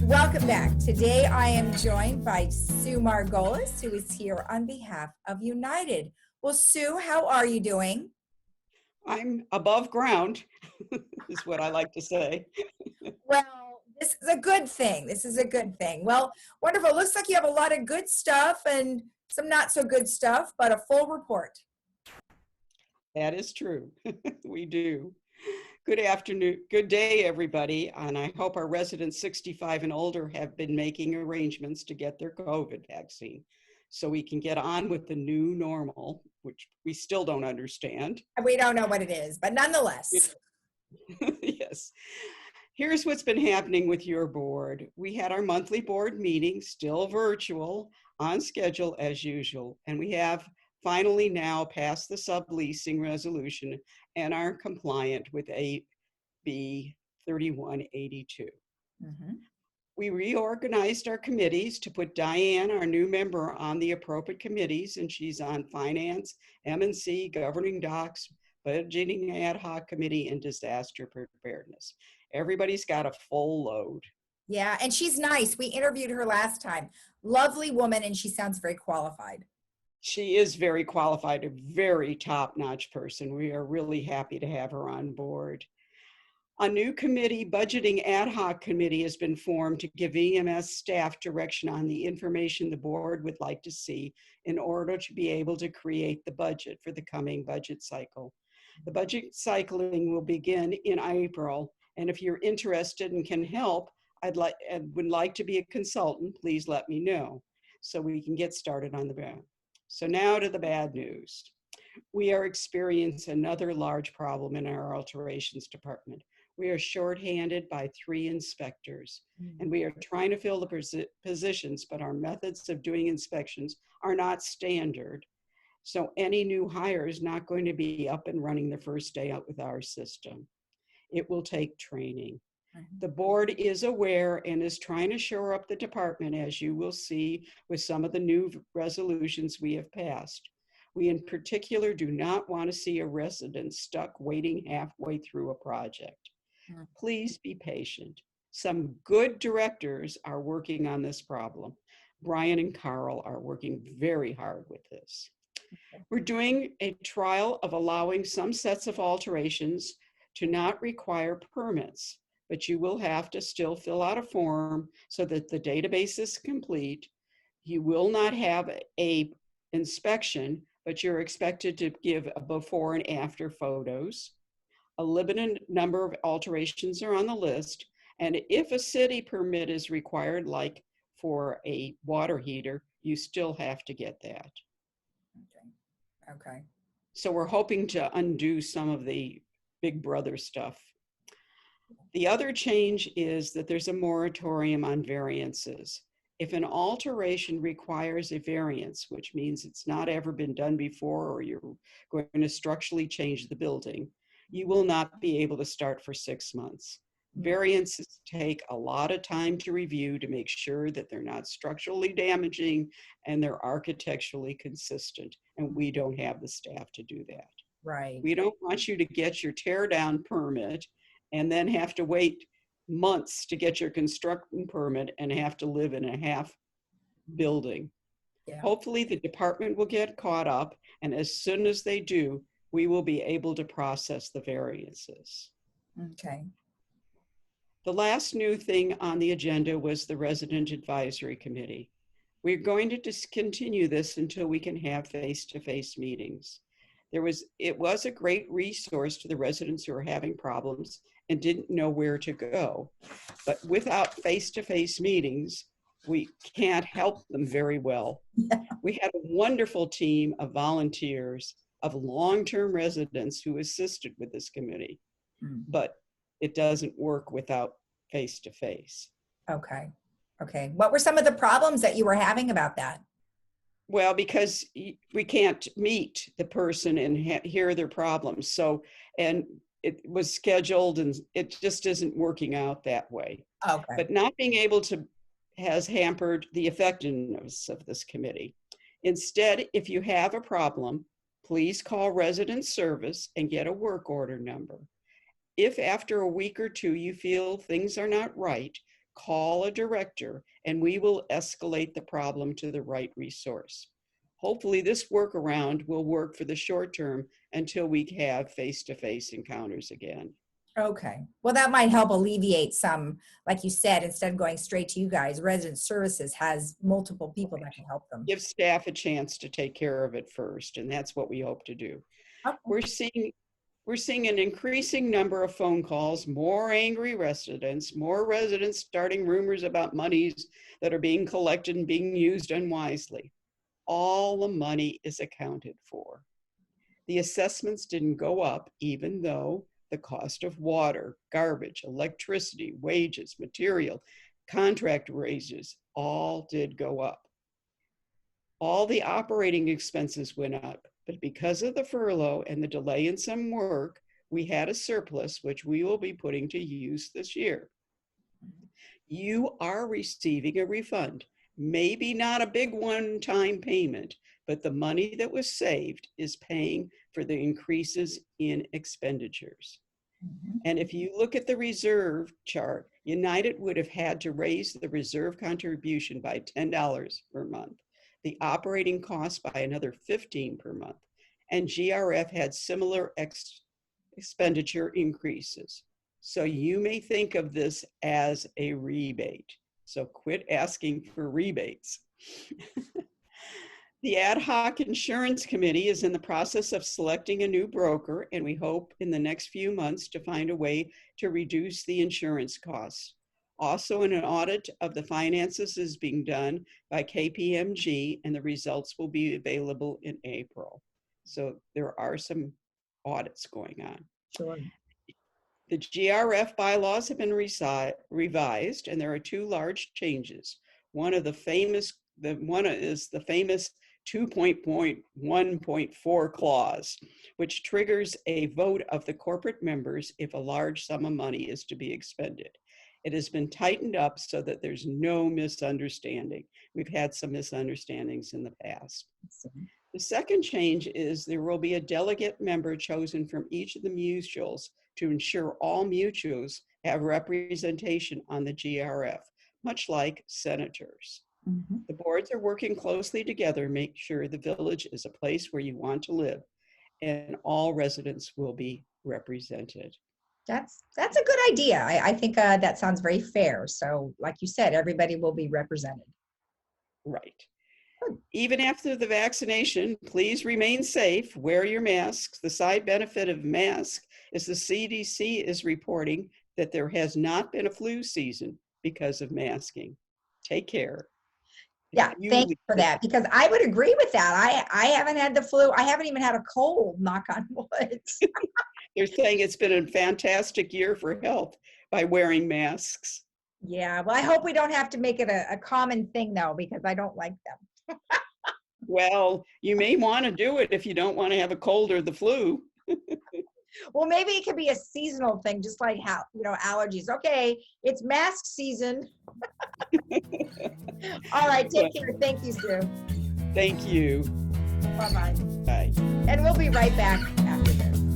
Welcome back. Today I am joined by Sue Margolis, who is here on behalf of United. Well, Sue, how are you doing? I'm above ground, is what I like to say. Well, this is a good thing. This is a good thing. Well, wonderful. Looks like you have a lot of good stuff and some not so good stuff, but a full report. That is true. We do. Good afternoon, good day, everybody. And I hope our residents 65 and older have been making arrangements to get their COVID vaccine so we can get on with the new normal, which we still don't understand. We don't know what it is, but nonetheless. Yes. Here's what's been happening with your board. We had our monthly board meeting, still virtual, on schedule as usual, and we have finally now passed the subleasing resolution and are compliant with AB 3182. Mm-hmm. We reorganized our committees to put Diane, our new member, on the appropriate committees, and she's on Finance, M&C, Governing Docs, Budgeting Ad Hoc Committee, and Disaster Preparedness. Everybody's got a full load. Yeah, and she's nice. We interviewed her last time. Lovely woman, and she sounds very qualified. She is very qualified, a very top-notch person. We are really happy to have her on board. A new committee, Budgeting Ad Hoc Committee, has been formed to give EMS staff direction on the information the board would like to see in order to be able to create the budget for the coming budget cycle. The budget cycling will begin in April, and if you're interested and can help, would like to be a consultant, please let me know so we can get started on the bad. So now to the bad news. We are experiencing another large problem in our alterations department. We are shorthanded by 3 inspectors, and we are trying to fill the positions, but our methods of doing inspections are not standard. So any new hire is not going to be up and running the first day out with our system. It will take training. The board is aware and is trying to shore up the department, as you will see with some of the new resolutions we have passed. We in particular do not want to see a resident stuck waiting halfway through a project. Please be patient. Some good directors are working on this problem. Brian and Carl are working very hard with this. We're doing a trial of allowing some sets of alterations to not require permits, but you will have to still fill out a form so that the database is complete. You will not have an inspection, but you're expected to give a before and after photos. A limited number of alterations are on the list, and if a city permit is required, like for a water heater, you still have to get that. Okay. So we're hoping to undo some of the Big Brother stuff. The other change is that there's a moratorium on variances. If an alteration requires a variance, which means it's not ever been done before or you're going to structurally change the building, you will not be able to start for 6 months. Variances take a lot of time to review to make sure that they're not structurally damaging and they're architecturally consistent, and we don't have the staff to do that. Right. We don't want you to get your tear down permit and then have to wait months to get your construction permit and have to live in a half building. Yeah. Hopefully the department will get caught up, and as soon as they do, we will be able to process the variances. Okay. The last new thing on the agenda was the Resident Advisory Committee. We're going to discontinue this until we can have face-to-face meetings. It was a great resource to the residents who are having problems and didn't know where to go. But without face-to-face meetings, we can't help them very well. Yeah. We had a wonderful team of volunteers, of long-term residents who assisted with this committee, but it doesn't work without face-to-face. Okay. Okay. What were some of the problems that you were having about that? Well, because we can't meet the person and hear their problems. So, and it was scheduled and it just isn't working out that way. Okay. But not being able to has hampered the effectiveness of this committee. Instead, if you have a problem, please call resident service and get a work order number. If after a week or two you feel things are not right, call a director and we will escalate the problem to the right resource. Hopefully this workaround will work for the short term until we have face-to-face encounters again. Okay. Well, that might help alleviate some, like you said, instead of going straight to you guys, resident services has multiple people that can help them. Give staff a chance to take care of it first, and that's what we hope to do. Okay. We're seeing an increasing number of phone calls, more angry residents, more residents starting rumors about monies that are being collected and being used unwisely. All the money is accounted for. The assessments didn't go up, even though the cost of water, garbage, electricity, wages, material, contract raises, all did go up. All the operating expenses went up, but because of the furlough and the delay in some work, we had a surplus, which we will be putting to use this year. You are receiving a refund, maybe not a big one-time payment, but the money that was saved is paying for the increases in expenditures. And if you look at the reserve chart, United would have had to raise the reserve contribution by $10 per month, the operating cost by another $15 per month, and GRF had similar expenditure increases. So you may think of this as a rebate. So quit asking for rebates. The Ad Hoc Insurance Committee is in the process of selecting a new broker, and we hope in the next few months to find a way to reduce the insurance costs. Also, an audit of the finances is being done by KPMG, and the results will be available in April. So there are some audits going on. Sure. The GRF bylaws have been revised, and there are two large changes. One is the famous 2.1.4 clause, which triggers a vote of the corporate members if a large sum of money is to be expended. It has been tightened up so that there's no misunderstanding. We've had some misunderstandings in the past. The second change is there will be a delegate member chosen from each of the mutuals to ensure all mutuals have representation on the GRF, much like senators. Mm-hmm. The boards are working closely together to make sure the village is a place where you want to live and all residents will be represented. That's a good idea. I think that sounds very fair. So like you said, everybody will be represented. Right. Even after the vaccination, please remain safe, wear your masks. The side benefit of masks is the CDC is reporting that there has not been a flu season because of masking. Take care. Yeah, thank you for that, because I would agree with that. I haven't had the flu. I haven't even had a cold, knock on wood. They're saying it's been a fantastic year for health by wearing masks. Yeah, well, I hope we don't have to make it a common thing, though, because I don't like them. Well, you may want to do it if you don't want to have a cold or the flu. Well, maybe it could be a seasonal thing, just like how, allergies. Okay, it's mask season. All right, take care. Thank you, Sue. Thank you. Bye-bye. Bye. And we'll be right back after this.